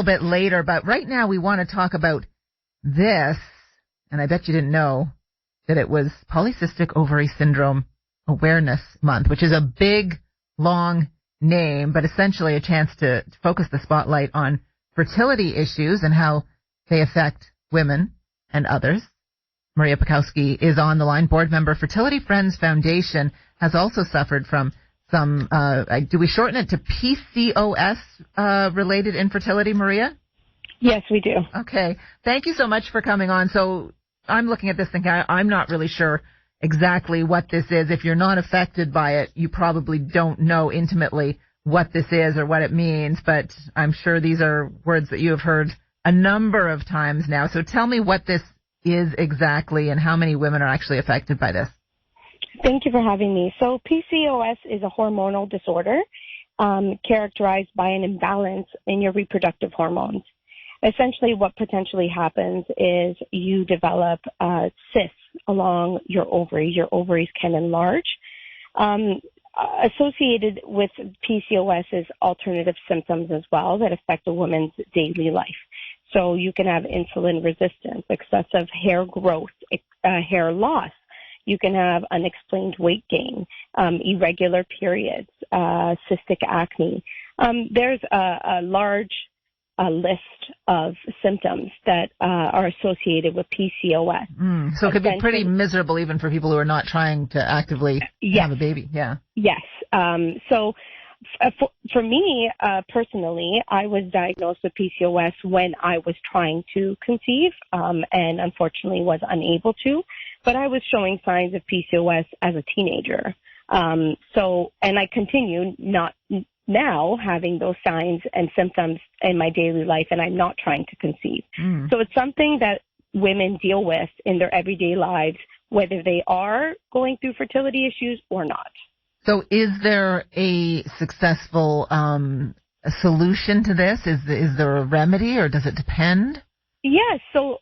bit later, but right now we want to talk about this, and I bet you didn't know that it was Polycystic Ovary Syndrome Awareness Month, which is a big, long name, but essentially a chance to focus the spotlight on fertility issues and how they affect women and others. Maria Packowski is on the line, board member, Fertility Friends Foundation, has also suffered from some, do we shorten it to PCOS related infertility, Maria? Yes, we do. Okay. Thank you so much for coming on. So I'm looking at this thinking I'm not really sure exactly what this is. If you're not affected by it, you probably don't know intimately what this is or what it means, but I'm sure these are words that you have heard a number of times now. So tell me what this is exactly and how many women are actually affected by this. Thank you for having me. So PCOS is a hormonal disorder characterized by an imbalance in your reproductive hormones. Essentially, what potentially happens is you develop cysts along your ovaries. Your ovaries can enlarge. Associated with PCOS is alternative symptoms as well that affect a woman's daily life. So you can have insulin resistance, excessive hair growth, hair loss. You can have unexplained weight gain, irregular periods, cystic acne. There's a large list of symptoms that are associated with PCOS. So it could be pretty miserable even for people who are not trying to actively have a baby. Yeah. Yes. For me, personally, I was diagnosed with PCOS when I was trying to conceive, and unfortunately was unable to, but I was showing signs of PCOS as a teenager. And I continue not now having those signs and symptoms in my daily life, and I'm not trying to conceive. So it's something that women deal with in their everyday lives, whether they are going through fertility issues or not. So is there a successful solution to this? Is there a remedy, or does it depend? Yes. So,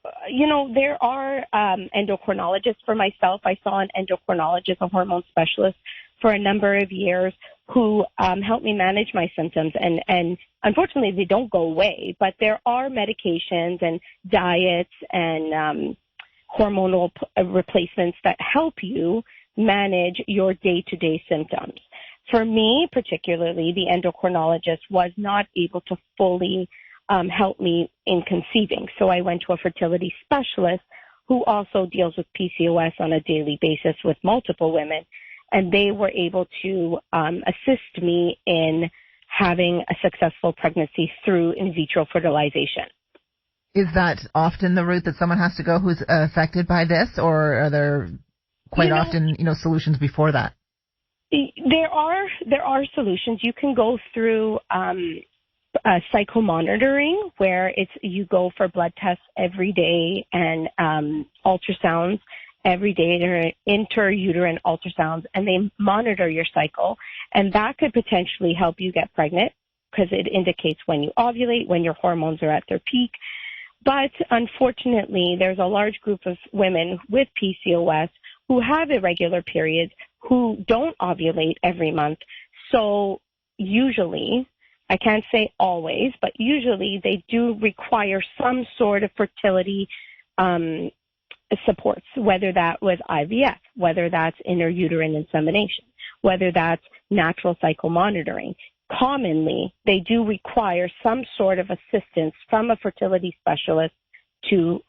there are endocrinologists. For myself, I saw an endocrinologist, a hormone specialist, for a number of years who helped me manage my symptoms. And unfortunately, they don't go away, but there are medications and diets and hormonal replacements that help you manage your day-to-day symptoms. For me, particularly, the endocrinologist was not able to fully help me in conceiving. So I went to a fertility specialist who also deals with PCOS on a daily basis with multiple women, and they were able to assist me in having a successful pregnancy through in vitro fertilization. Is that often the route that someone has to go who's affected by this, or are there quite often, solutions before that? There are solutions. You can go through psychomonitoring, where you go for blood tests every day and ultrasounds every day. There are intrauterine ultrasounds, and they monitor your cycle, and that could potentially help you get pregnant because it indicates when you ovulate, when your hormones are at their peak. But unfortunately, there's a large group of women with PCOS who have irregular periods, who don't ovulate every month. So usually, I can't say always, but usually they do require some sort of fertility supports, whether that was IVF, whether that's intrauterine insemination, whether that's natural cycle monitoring. Commonly, they do require some sort of assistance from a fertility specialist to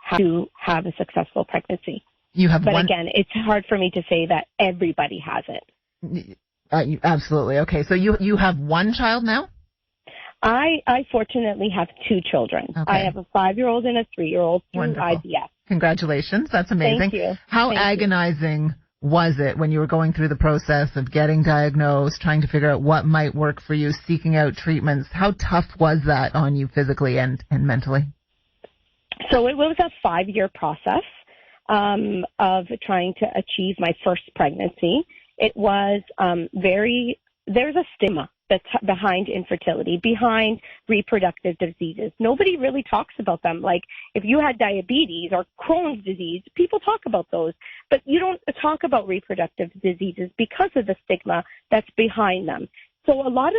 have a successful pregnancy. Again, it's hard for me to say that everybody has it. Absolutely. Okay. So you have one child now? I fortunately have two children. Okay. I have a 5-year-old and a 3-year-old through IVF. Congratulations. That's amazing. Thank you. How agonizing was it when you were going through the process of getting diagnosed, trying to figure out what might work for you, seeking out treatments? How tough was that on you physically and mentally? So it was a 5-year process of trying to achieve my first pregnancy. It was there's a stigma that's behind infertility, behind reproductive diseases. Nobody really talks about them. Like if you had diabetes or Crohn's disease, people talk about those, but you don't talk about reproductive diseases because of the stigma that's behind them. So a lot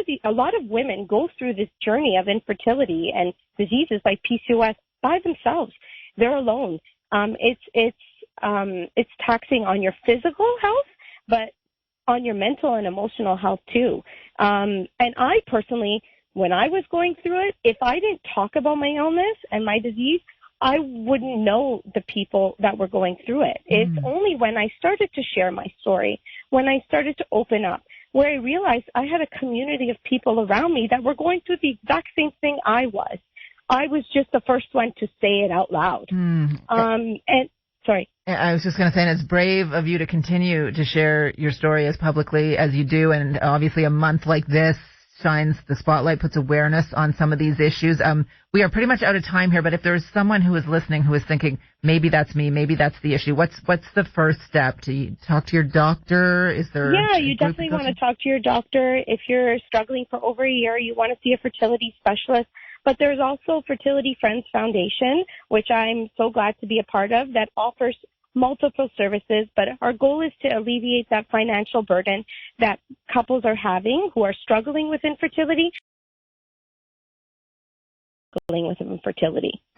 of women go through this journey of infertility and diseases like PCOS by themselves. They're alone. It's taxing on your physical health, but on your mental and emotional health too. And I personally, when I was going through it, if I didn't talk about my illness and my disease, I wouldn't know the people that were going through it. It's only when I started to share my story, when I started to open up, where I realized I had a community of people around me that were going through the exact same thing I was. I was just the first one to say it out loud. Sorry. I was just going to say, and it's brave of you to continue to share your story as publicly as you do, and obviously a month like this shines the spotlight, puts awareness on some of these issues. We are pretty much out of time here, but if there's someone who is listening who is thinking, maybe that's me, maybe that's the issue, what's the first step? Do you talk to your doctor? Is there you definitely want to talk to your doctor. If you're struggling for over a year, you want to see a fertility specialist. But there's also Fertility Friends Foundation, which I'm so glad to be a part of, that offers multiple services, but our goal is to alleviate that financial burden that couples are having who are struggling with infertility.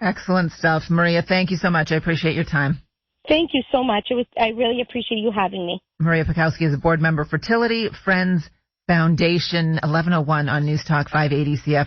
Excellent stuff. Maria, thank you so much. I appreciate your time. Thank you so much. I really appreciate you having me. Maria Packowski is a board member, Fertility Friends Foundation, 1101 on News Talk 580 CFRA.